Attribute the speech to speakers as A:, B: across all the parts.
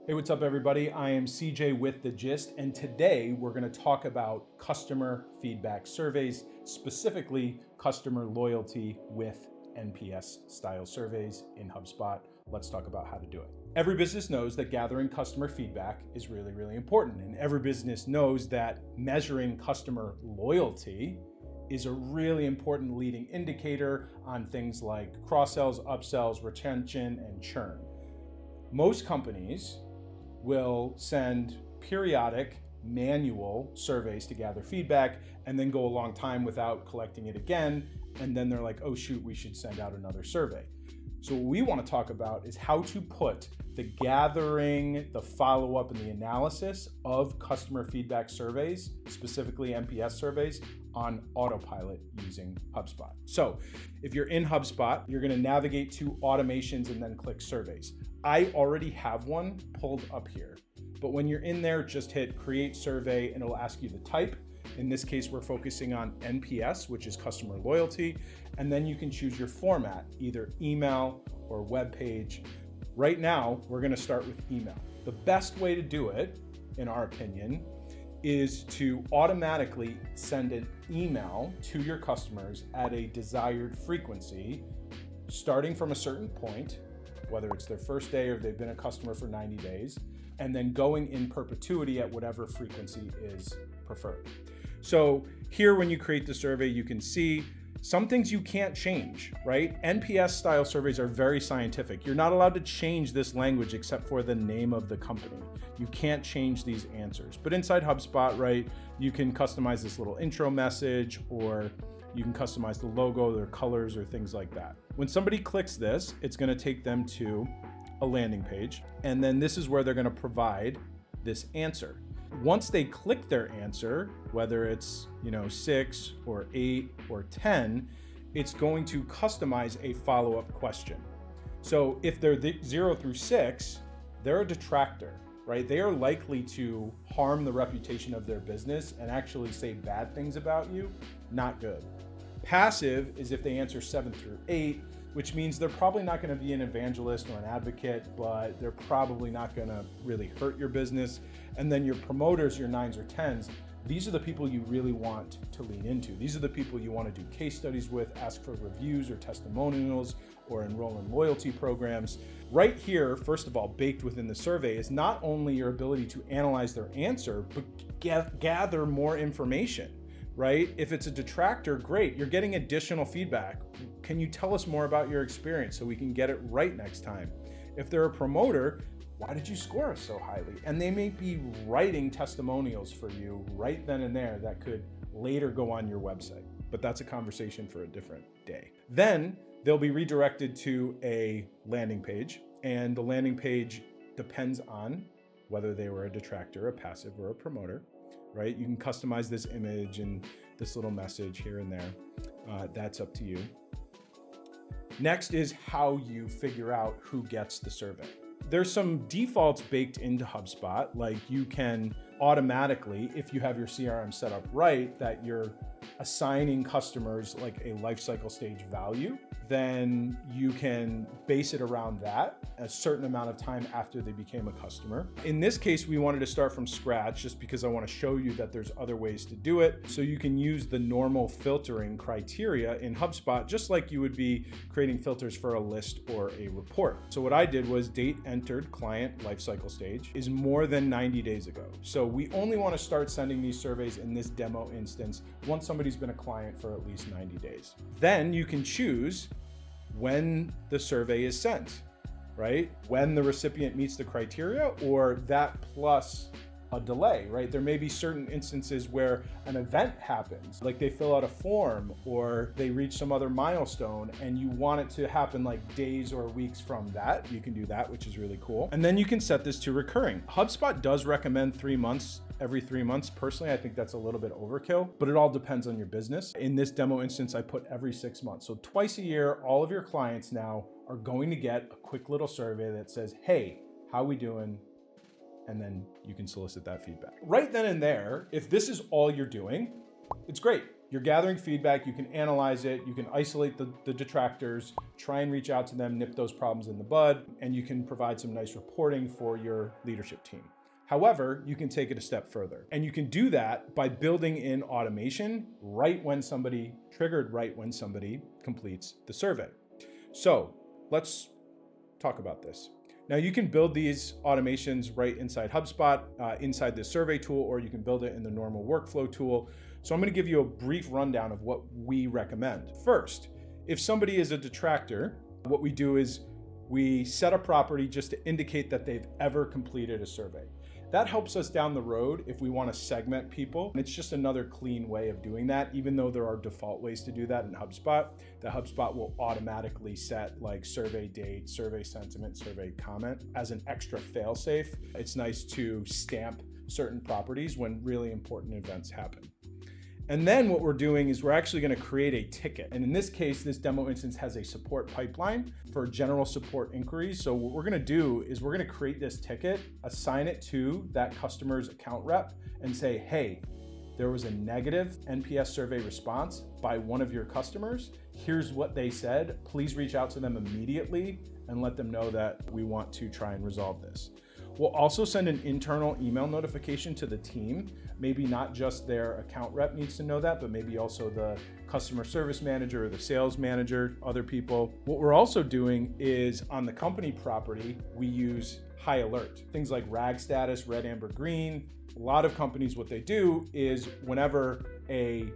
A: Hey, what's up, everybody? I am CJ with The Gist, and today we're going to talk about customer feedback surveys, specifically customer loyalty with NPS style surveys in HubSpot. Let's talk about how to do it. Every business knows that gathering customer feedback is really, really important, and every business knows that measuring customer loyalty is a really important leading indicator on things like cross-sells, upsells, retention, and churn. Most companies will send periodic manual surveys to gather feedback and then go a long time without collecting it again. And then they're like, oh shoot, we should send out another survey. So what we want to talk about is how to put the gathering, the follow-up, and the analysis of customer feedback surveys, specifically NPS surveys, on autopilot using HubSpot. So if you're in HubSpot, you're going to navigate to automations and then click surveys. I already have one pulled up here, but when you're in there, just hit create survey and it'll ask you the type. In this case, we're focusing on NPS, which is customer loyalty. And then you can choose your format, either email or web page. Right now, we're going to start with email. The best way to do it, in our opinion, is to automatically send an email to your customers at a desired frequency, starting from a certain point, whether it's their first day or they've been a customer for 90 days, and then going in perpetuity at whatever frequency is preferred. So here, when you create the survey, you can see some things you can't change, right? NPS style surveys are very scientific. You're not allowed to change this language except for the name of the company. You can't change these answers. But inside HubSpot, right, you can customize this little intro message, or you can customize the logo, their colors, or things like that. When somebody clicks this, it's going to take them to a landing page. And then this is where they're going to provide this answer. Once they click their answer, whether it's 6 or 8 or 10, it's going to customize a follow-up question. So if they're 0 through 6, they're a detractor, right? They are likely to harm the reputation of their business and actually say bad things about you. Not good. Passive is if they answer 7 through 8, which means they're probably not going to be an evangelist or an advocate, but they're probably not going to really hurt your business. And then your promoters, your 9s or 10s, these are the people you really want to lean into. These are the people you want to do case studies with, ask for reviews or testimonials, or enroll in loyalty programs. Right here, first of all, baked within the survey is not only your ability to analyze their answer, but gather more information. Right? If it's a detractor, great. You're getting additional feedback. Can you tell us more about your experience so we can get it right next time? If they're a promoter, why did you score us so highly? And they may be writing testimonials for you right then and there that could later go on your website. But that's a conversation for a different day. Then they'll be redirected to a landing page, and the landing page depends on whether they were a detractor, a passive, or a promoter. Right? You can customize this image and this little message here and there. That's up to you. Next is how you figure out who gets the survey. There's some defaults baked into HubSpot, like you can automatically, if you have your CRM set up right, that you're assigning customers like a lifecycle stage value, then you can base it around that a certain amount of time after they became a customer. In this case, we wanted to start from scratch just because I want to show you that there's other ways to do it. So you can use the normal filtering criteria in HubSpot, just like you would be creating filters for a list or a report. So what I did was date entered client lifecycle stage is more than 90 days ago. So we only want to start sending these surveys in this demo instance once somebody's been a client for at least 90 days. Then you can choose when the survey is sent, right? When the recipient meets the criteria, or that plus a delay, right? There may be certain instances where an event happens, like they fill out a form or they reach some other milestone and you want it to happen like days or weeks from that. You can do that, which is really cool. And then you can set this to recurring. HubSpot does recommend 3 months, every 3 months. Personally, I think that's a little bit overkill, but it all depends on your business. In this demo instance, I put every 6 months. So twice a year, all of your clients now are going to get a quick little survey that says, hey, how we doing? And then you can solicit that feedback. Right then and there, if this is all you're doing, it's great. You're gathering feedback, you can analyze it, you can isolate the detractors, try and reach out to them, nip those problems in the bud, and you can provide some nice reporting for your leadership team. However, you can take it a step further. And you can do that by building in automation right when somebody completes the survey. So let's talk about this. Now you can build these automations right inside HubSpot, inside the survey tool, or you can build it in the normal workflow tool. So I'm going to give you a brief rundown of what we recommend. First, if somebody is a detractor, what we do is we set a property just to indicate that they've ever completed a survey. That helps us down the road if we want to segment people. And it's just another clean way of doing that, even though there are default ways to do that in HubSpot. The HubSpot will automatically set like survey date, survey sentiment, survey comment as an extra fail-safe. It's nice to stamp certain properties when really important events happen. And then what we're doing is we're actually going to create a ticket. And in this case, this demo instance has a support pipeline for general support inquiries. So what we're going to do is we're going to create this ticket, assign it to that customer's account rep, and say, hey, there was a negative NPS survey response by one of your customers. Here's what they said. Please reach out to them immediately and let them know that we want to try and resolve this. We'll also send an internal email notification to the team. Maybe not just their account rep needs to know that, but maybe also the customer service manager or the sales manager, other people. What we're also doing is on the company property, we use high alert. Things like RAG status, red, amber, green. A lot of companies, what they do is whenever a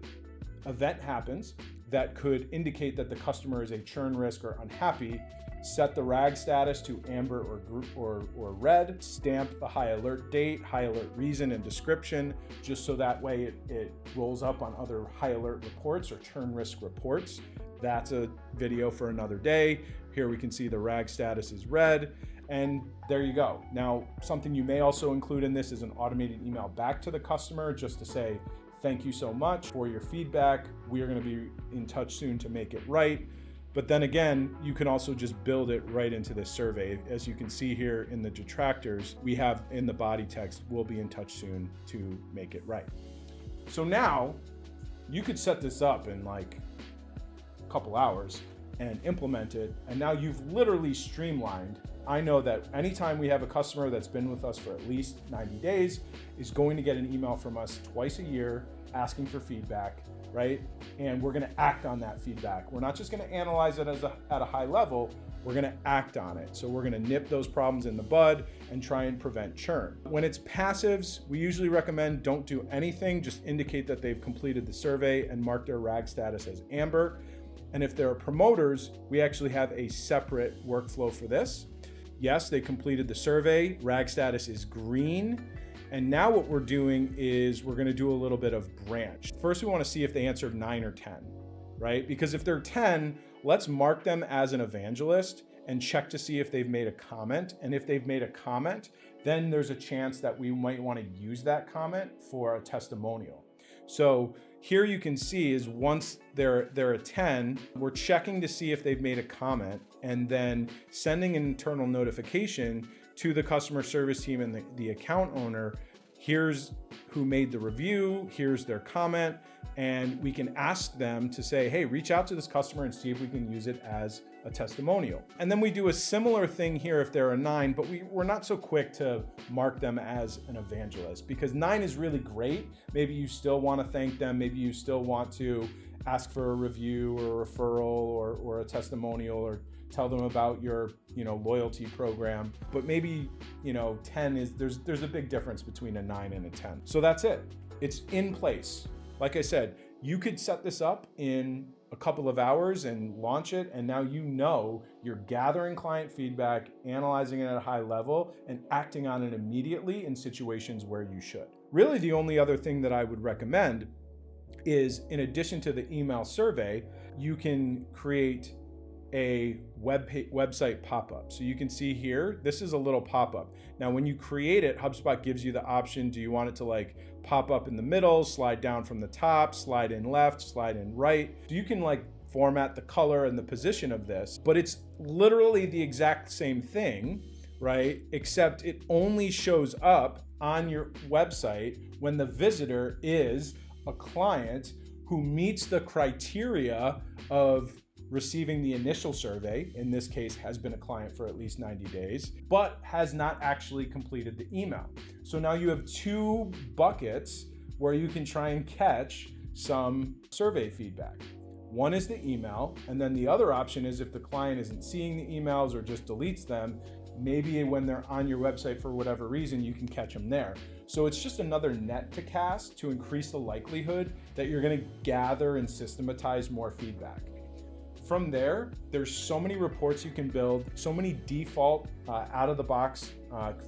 A: event happens that could indicate that the customer is a churn risk or unhappy, set the RAG status to amber or red, stamp the high alert date, high alert reason and description, just so that way it rolls up on other high alert reports or churn risk reports. That's a video for another day. Here we can see the RAG status is red, and there you go. Now, something you may also include in this is an automated email back to the customer just to say, thank you so much for your feedback. We are going to be in touch soon to make it right. But then again, you can also just build it right into the survey. As you can see here in the detractors, we have in the body text, we'll be in touch soon to make it right. So now you could set this up in like a couple hours and implement it. And now you've literally streamlined. I know that anytime we have a customer that's been with us for at least 90 days is going to get an email from us twice a year asking for feedback, right? And we're going to act on that feedback. We're not just going to analyze it at a high level, we're going to act on it. So we're going to nip those problems in the bud and try and prevent churn. When it's passives, we usually recommend don't do anything, just indicate that they've completed the survey and mark their RAG status as amber. And if there are promoters, we actually have a separate workflow for this. Yes, they completed the survey, RAG status is green. And now what we're doing is we're gonna do a little bit of branch. First, we wanna see if they answered 9 or 10, right? Because if they're 10, let's mark them as an evangelist and check to see if they've made a comment. And if they've made a comment, then there's a chance that we might wanna use that comment for a testimonial. So here you can see is once they're a 10, we're checking to see if they've made a comment and then sending an internal notification to the customer service team and the account owner. Here's who made the review, here's their comment, and we can ask them to say, hey, reach out to this customer and see if we can use it as a testimonial. And then we do a similar thing here if they're a 9, but we're not so quick to mark them as an evangelist because 9 is really great. Maybe you still want to thank them, maybe you still want to ask for a review or a referral or a testimonial or tell them about your loyalty program. But maybe 10 is there's a big difference between a 9 and a 10. So that's it. It's in place. Like I said, you could set this up in a couple of hours and launch it, and now you're gathering client feedback, analyzing it at a high level, and acting on it immediately in situations where you should. Really, the only other thing that I would recommend is, in addition to the email survey, you can create a website pop-up. So you can see here, this is a little pop-up. Now, when you create it, HubSpot gives you the option, do you want it to pop up in the middle, slide down from the top, slide in left, slide in right? So you can format the color and the position of this, but it's literally the exact same thing, right? Except it only shows up on your website when the visitor is a client who meets the criteria of receiving the initial survey, in this case has been a client for at least 90 days, but has not actually completed the email. So now you have two buckets where you can try and catch some survey feedback. One is the email, and then the other option is if the client isn't seeing the emails or just deletes them, maybe when they're on your website for whatever reason, you can catch them there. So it's just another net to cast to increase the likelihood that you're going to gather and systematize more feedback. From there, there's so many reports you can build, so many default out-of-the-box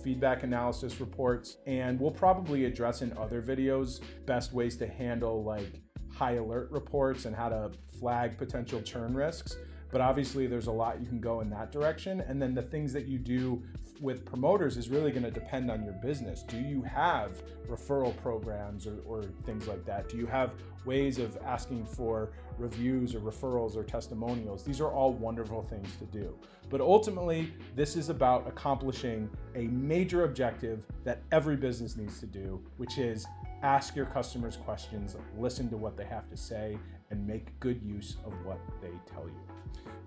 A: feedback analysis reports, and we'll probably address in other videos best ways to handle like high alert reports and how to flag potential churn risks. But obviously there's a lot you can go in that direction. And then the things that you do with promoters is really going to depend on your business. Do you have referral programs or things like that? Do you have ways of asking for reviews or referrals or testimonials? These are all wonderful things to do. But ultimately, this is about accomplishing a major objective that every business needs to do, which is ask your customers questions, listen to what they have to say, and make good use of what they tell you.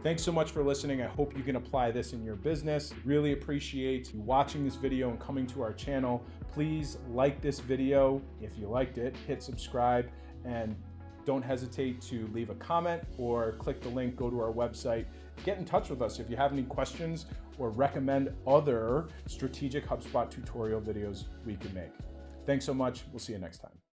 A: Thanks so much for listening. I hope you can apply this in your business. Really appreciate you watching this video and coming to our channel. Please like this video if you liked it, hit subscribe, and don't hesitate to leave a comment or click the link, go to our website. Get in touch with us if you have any questions or recommend other strategic HubSpot tutorial videos we can make. Thanks so much. We'll see you next time.